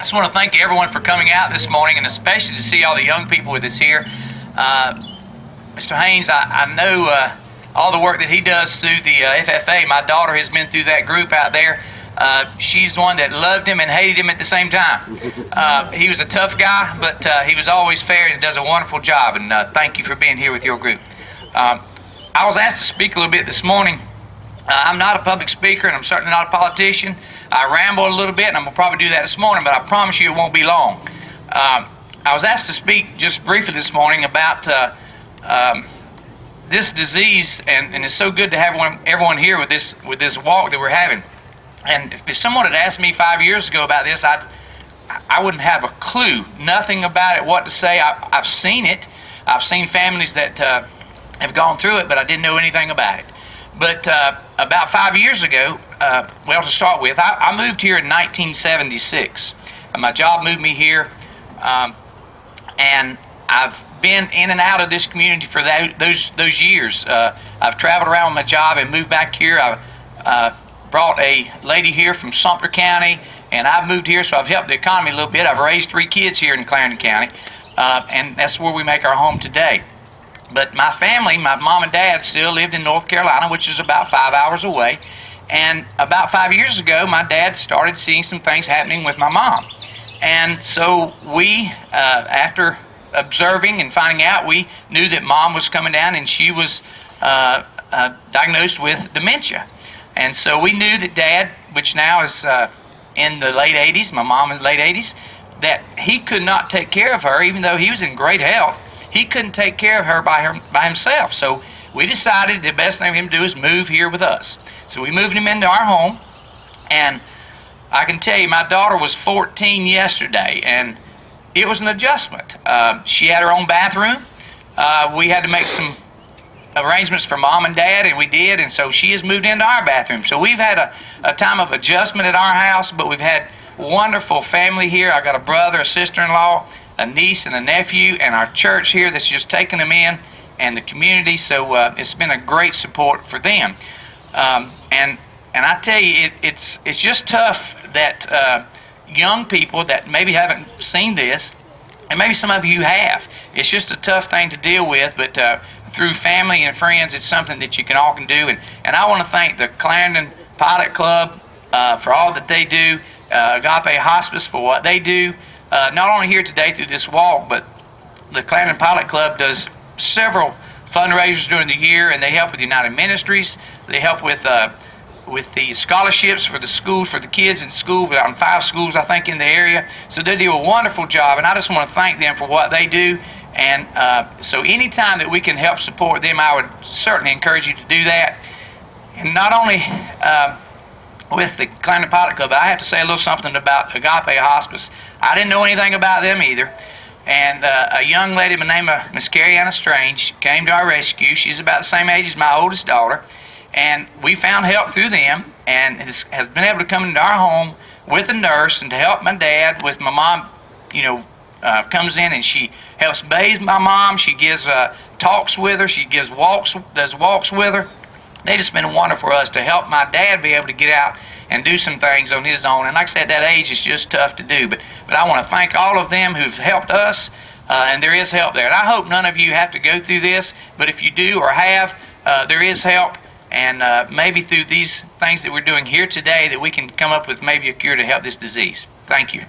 just want to thank everyone for coming out this morning, and especially to see all the young people with us here. Mr. Haynes, I know all the work that he does through the FFA. My daughter has been through that group out there. She's the one that loved him and hated him at the same time. He was a tough guy, but he was always fair and does a wonderful job, and thank you for being here with your group. I was asked to speak a little bit this morning. I'm not a public speaker, and I'm certainly not a politician. I ramble a little bit, and I'm going to probably do that this morning, but I promise you it won't be long. I was asked to speak just briefly this morning about this disease, and it's so good to have everyone here with this walk that we're having. And if someone had asked me 5 years ago about this, I wouldn't have a clue, nothing about it, what to say. I've seen it. I've seen families that have gone through it, but I didn't know anything about it. But about 5 years ago, well, to start with, I moved here in 1976. My job moved me here, and I've been in and out of this community for those years. I've traveled around with my job and moved back here. I brought a lady here from Sumter County, and I've moved here, so I've helped the economy a little bit. I've raised 3 kids here in Clarendon County, and that's where we make our home today. But my family, my mom and dad, still lived in North Carolina, which is about 5 hours away. And about 5 years ago, my dad started seeing some things happening with my mom. And so we, after observing and finding out, we knew that mom was coming down and she was diagnosed with dementia. And so we knew that dad, which now is in the late 80s, my mom in the late 80s, that he could not take care of her, even though he was in great health. He couldn't take care of her by himself. So we decided the best thing for him to do is move here with us. So we moved him into our home, and I can tell you, my daughter was 14 yesterday, and it was an adjustment. She had her own bathroom. We had to make some arrangements for mom and dad, and we did, and so she has moved into our bathroom. So we've had a time of adjustment at our house, but we've had wonderful family here. I got a brother, a sister-in-law, a niece and a nephew, and our church here that's just taking them in, and the community. So it's been a great support for them. And I tell you, it's just tough that young people that maybe haven't seen this, and maybe some of you have. It's just a tough thing to deal with, but through family and friends, it's something that you all can do. And I want to thank the Clarendon Pilot Club for all that they do, Agape Hospice for what they do. Not only here today through this walk, but the Clarendon Pilot Club does several fundraisers during the year, and they help with United Ministries. They help with the scholarships for the schools, for the kids in school. We're out in 5 schools, I think, in the area. So they do a wonderful job, and I just want to thank them for what they do. And so anytime that we can help support them, I would certainly encourage you to do that. And not only with the Clarendon Pilot Club, but I have to say a little something about Agape Hospice. I didn't know anything about them either. And a young lady by the name of Miss Carrie Anna Strange came to our rescue. She's about the same age as my oldest daughter. And we found help through them, and has been able to come into our home with a nurse and to help my dad with my mom. Comes in and she helps bathe my mom. She gives talks with her. She does walks with her. They just been wonderful for us to help my dad be able to get out and do some things on his own. And like I said, that age is just tough to do. But I want to thank all of them who've helped us, and there is help there. And I hope none of you have to go through this, but if you do or have, there is help. And maybe through these things that we're doing here today that we can come up with maybe a cure to help this disease. Thank you.